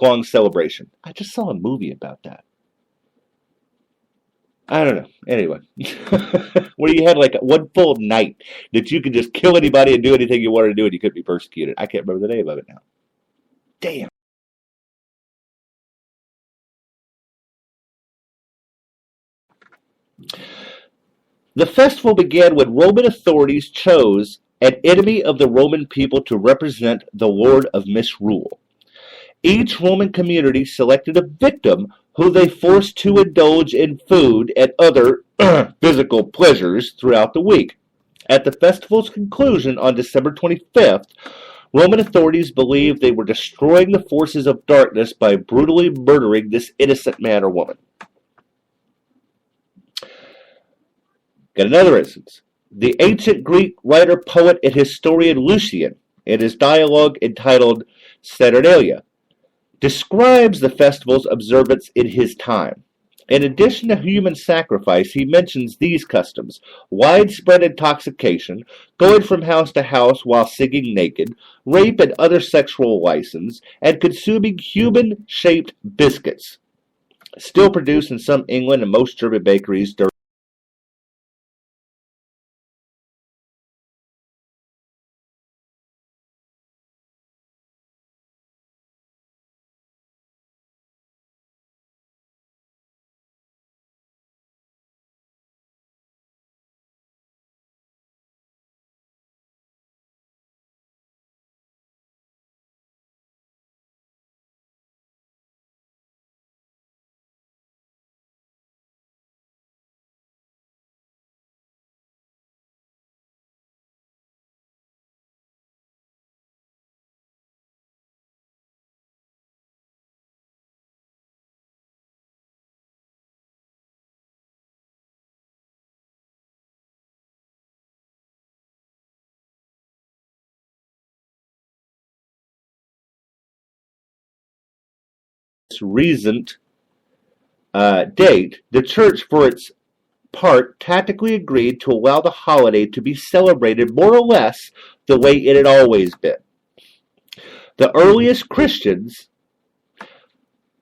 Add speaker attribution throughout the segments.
Speaker 1: long celebration. I just saw a movie about that. I don't know. Anyway, where you had like one full night that you could just kill anybody and do anything you wanted to do and you couldn't be persecuted. I can't remember the name of it now. Damn. The festival began when Roman authorities chose an enemy of the Roman people to represent the Lord of Misrule. Each Roman community selected a victim who they forced to indulge in food and other physical pleasures throughout the week. At the festival's conclusion on December 25th, Roman authorities believed they were destroying the forces of darkness by brutally murdering this innocent man or woman. Got another instance. The ancient Greek writer, poet, and historian Lucian, in his dialogue entitled Saturnalia, describes the festival's observance in his time. In addition to human sacrifice, he mentions these customs: widespread intoxication, going from house to house while singing naked, rape and other sexual license, and consuming human-shaped biscuits, still produced in some England and most German bakeries during this recent date. The church, for its part, tactically agreed to allow the holiday to be celebrated more or less the way it had always been. The earliest Christians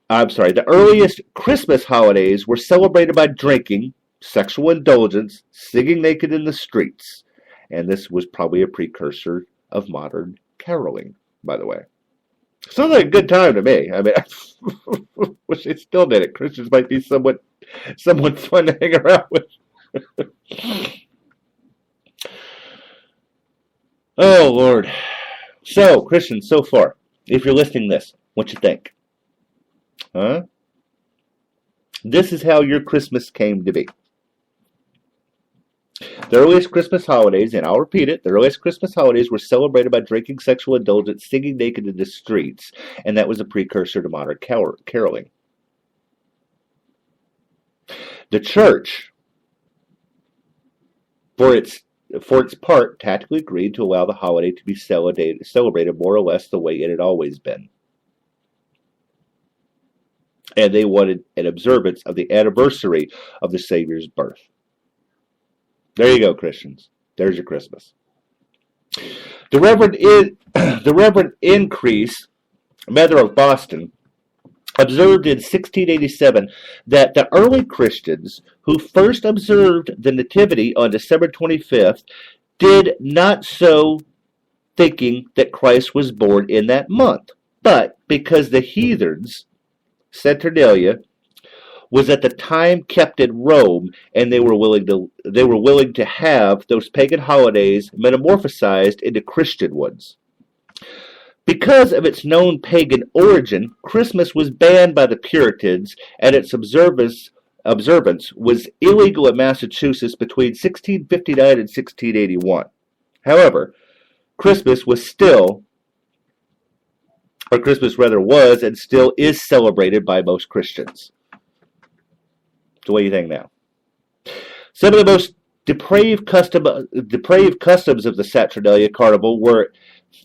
Speaker 1: the earliest Christmas holidays were celebrated by drinking, sexual indulgence, singing naked in the streets. And this was probably a precursor of modern caroling, by the way. Sounds like a good time to me. I mean, I wish they still did it. Christians might be somewhat fun to hang around with. Oh, Lord. So, Christians, so far, if you're listening to this, what you think? Huh? This is how your Christmas came to be. The earliest Christmas holidays, and I'll repeat it, the earliest Christmas holidays were celebrated by drinking, sexual indulgence, singing naked in the streets, and that was a precursor to modern caroling. The church, for its part, tactically agreed to allow the holiday to be celebrated more or less the way it had always been. And they wanted an observance of the anniversary of the Savior's birth. There you go, Christians. There's your Christmas. The Reverend Increase, Mather of Boston, observed in 1687 that the early Christians who first observed the Nativity on December 25th did not so thinking that Christ was born in that month, but because the heathens, Saturnalia, was at the time kept in Rome, and they were willing to have those pagan holidays metamorphosized into Christian ones. Because of its known pagan origin, Christmas was banned by the Puritans, and its observance was illegal in Massachusetts between 1659 and 1681. However, Christmas was and still is celebrated by most Christians. So what do you think now? Some of the most depraved customs of the Saturnalia Carnival were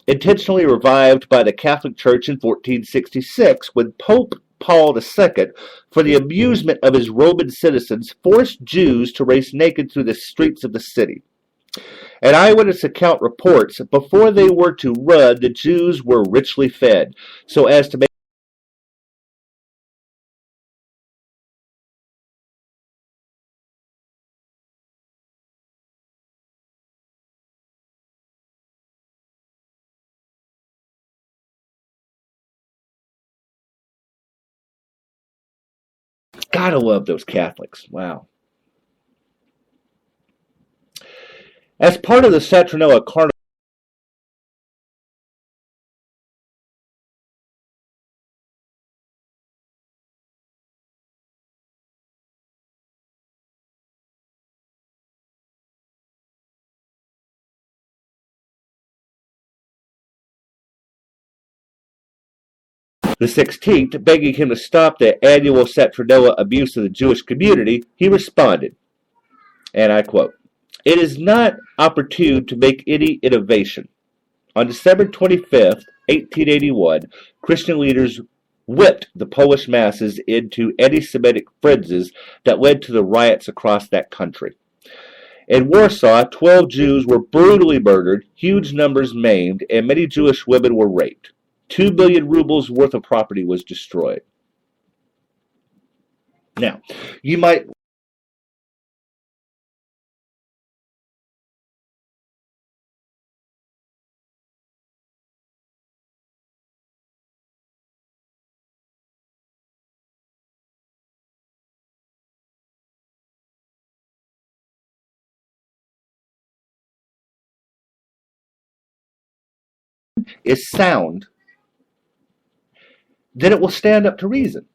Speaker 1: intentionally revived by the Catholic Church in 1466 when Pope Paul II, for the amusement of his Roman citizens, forced Jews to race naked through the streets of the city. An eyewitness account reports before they were to run, the Jews were richly fed, so as to make Gotta love those Catholics. Wow. As part of the Saturnalia Carnival, the 16th, begging him to stop the annual Saturnalia abuse of the Jewish community, he responded, and I quote, "It is not opportune to make any innovation. On December 25th, 1881, Christian leaders whipped the Polish masses into anti-Semitic frenzies that led to the riots across that country. In Warsaw, 12 Jews were brutally murdered, huge numbers maimed, and many Jewish women were raped. 2 billion rubles worth of property was destroyed." Now, you might is sound, then it will stand up to reason.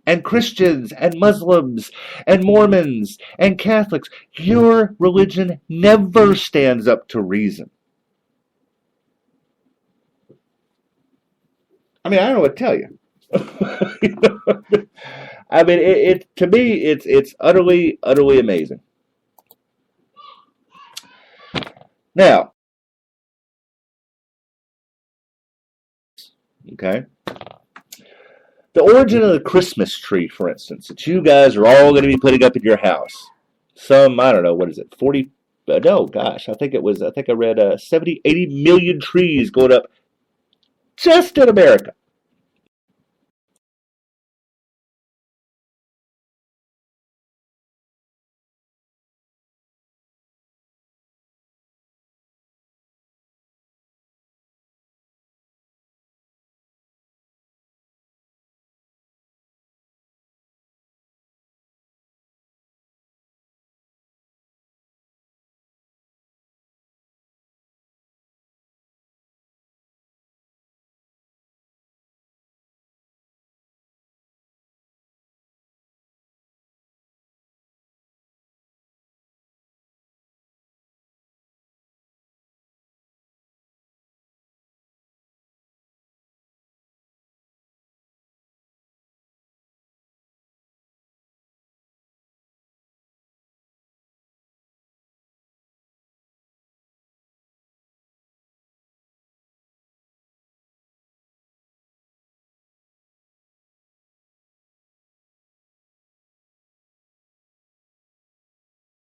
Speaker 1: And Christians and Muslims and Mormons and Catholics, your religion never stands up to reason. I mean, I don't know what to tell you. You know? I mean, to me, it's utterly amazing. Now, okay, the origin of the Christmas tree, for instance, that you guys are all going to be putting up in your house. Some, I don't know, what is it, 40, no, gosh, I think I read 70, 80 million trees going up just in America.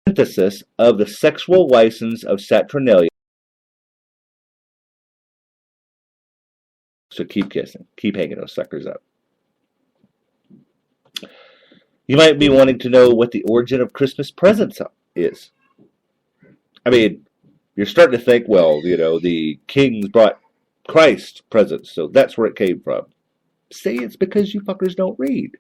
Speaker 1: Synthesis of the sexual license of Saturnalia. So keep kissing. Keep hanging those suckers up. You might be wanting to know what the origin of Christmas presents is. I mean, you're starting to think, well, the kings brought Christ presents, so that's where it came from. Say it's because you fuckers don't read.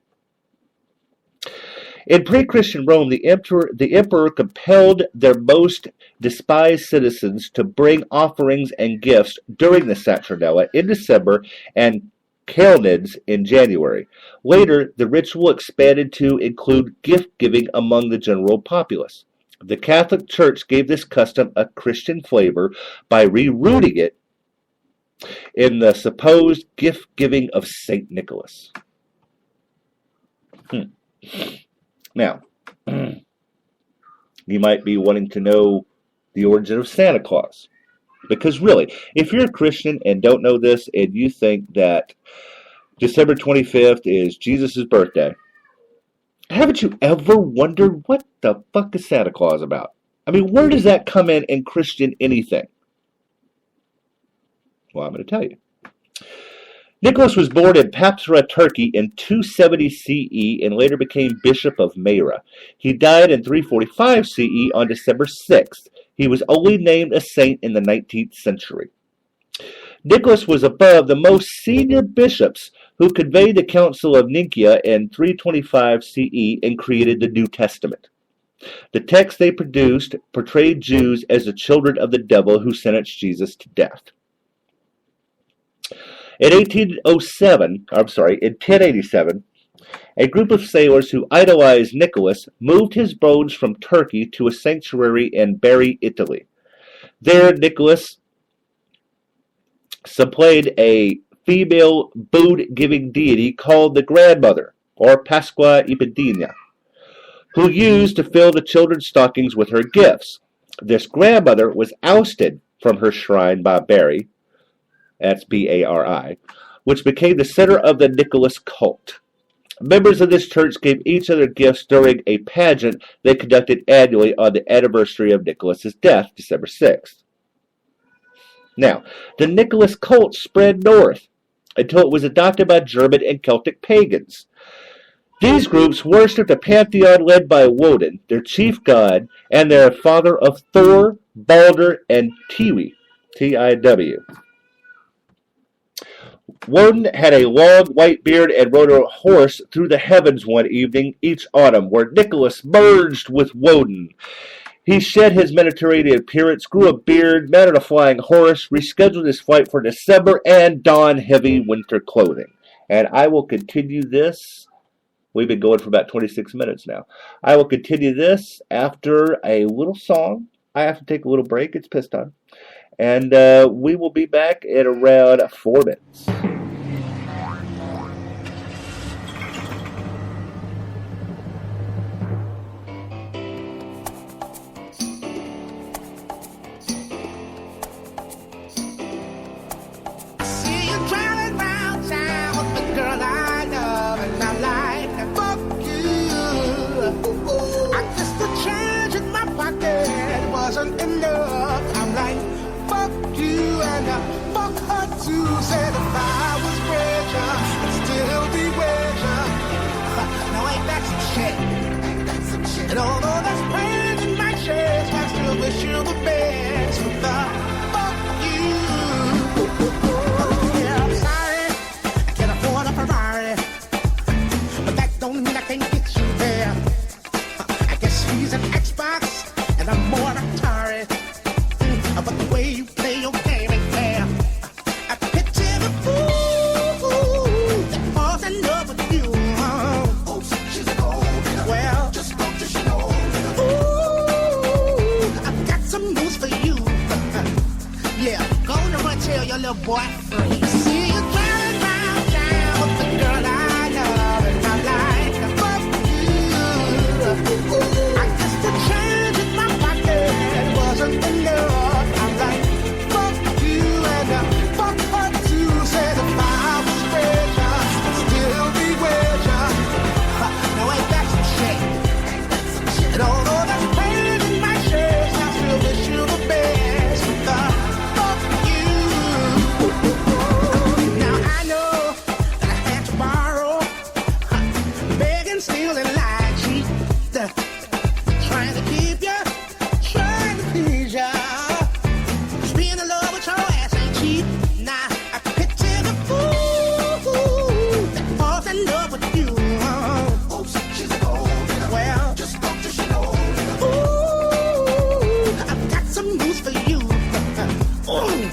Speaker 1: In pre-Christian Rome, the emperor compelled their most despised citizens to bring offerings and gifts during the Saturnalia in December and Carolnids in January. Later, the ritual expanded to include gift-giving among the general populace. The Catholic Church gave this custom a Christian flavor by rerooting it in the supposed gift-giving of St. Nicholas. Now, you might be wanting to know the origin of Santa Claus. Because really, if you're a Christian and don't know this and you think that December 25th is Jesus' birthday, haven't you ever wondered what the fuck is Santa Claus about? I mean, where does that come in Christian anything? Well, I'm going to tell you. Nicholas was born in Papsra, Turkey in 270 CE and later became Bishop of Myra. He died in 345 CE on December 6th. He was only named a saint in the 19th century. Nicholas was above the most senior bishops who convened the Council of Nicaea in 325 CE and created the New Testament. The text they produced portrayed Jews as the children of the devil who sentenced Jesus to death. In 1087, a group of sailors who idolized Nicholas moved his bones from Turkey to a sanctuary in Bari, Italy. There, Nicholas supplanted a female boon-giving deity called the Grandmother, or Pasqua Epidemia, who used to fill the children's stockings with her gifts. This grandmother was ousted from her shrine by Bari, that's B-A-R-I, which became the center of the Nicholas cult. Members of this church gave each other gifts during a pageant they conducted annually on the anniversary of Nicholas's death, December 6th. Now, the Nicholas cult spread north until it was adopted by German and Celtic pagans. These groups worshipped a pantheon led by Woden, their chief god, and their father of Thor, Balder, and Tiwi, T-I-W. Woden had a long white beard and rode a horse through the heavens one evening each autumn, where Nicholas merged with Woden. He shed his Mediterranean appearance, grew a beard, mounted a flying horse, rescheduled his flight for December, and donned heavy winter clothing. And I will continue this. We've been going for about 26 minutes now. I will continue this after a little song. I have to take a little break. It's piss time. And we will be back in around 4 minutes.
Speaker 2: And although there's pain in my chest, I still wish you the best with the fuck you. Yeah, I'm sorry, I can't afford a Ferrari, but that don't mean I can't get you there. I guess he's an Xbox, and I'm more Atari. But the way you play your game ain't fair. I picture the fool that falls in love with you. Oh, she's an old girl. Well, just go to she know. Ooh, I've got some news for you. Yeah, go on and run tell your little boy free. See you driving round town with the girl I love, and I'm like, fuck you. I guess the change in my pocket wasn't enough. I'm like, fuck you and fuck her too. Said if I was richer, I'd still be with ya. Now ain't that some shit? And although there's pain in my chest, I still wish you the best with the fuck you. Now I know that I had to borrow, begging, stealing, lying, cheat, trying to keep ya, trying to please ya. 'Cause being in love with your ass ain't cheap. Nah, I picture the fool that falls in love with you. Oh, she's an old girl. Well, just go to she know. Ooh, I've got some news for you. Ooh,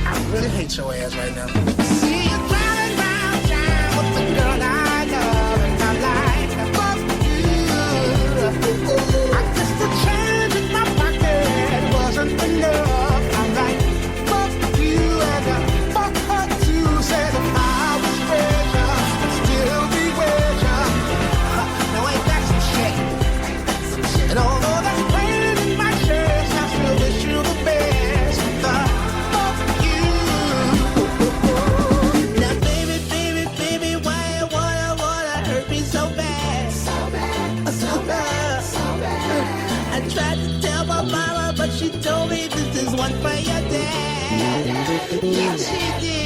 Speaker 2: I really hate your ass right now. See you driving round town with the girl I love, and I'm like, fuck you. I guess the change in my pocket wasn't enough. I'm like, fuck you and fuck her too. Said if I was richer, I'd still be with ya. Now ain't that some shit? And although there's pain in my chest, I still wish you the best with the fuck you. Now baby, baby, baby, why you wanna hurt me so bad? So bad, so bad, so bad. I tried to tell my mama, but she told me this is one for your dad. Yeah, she did.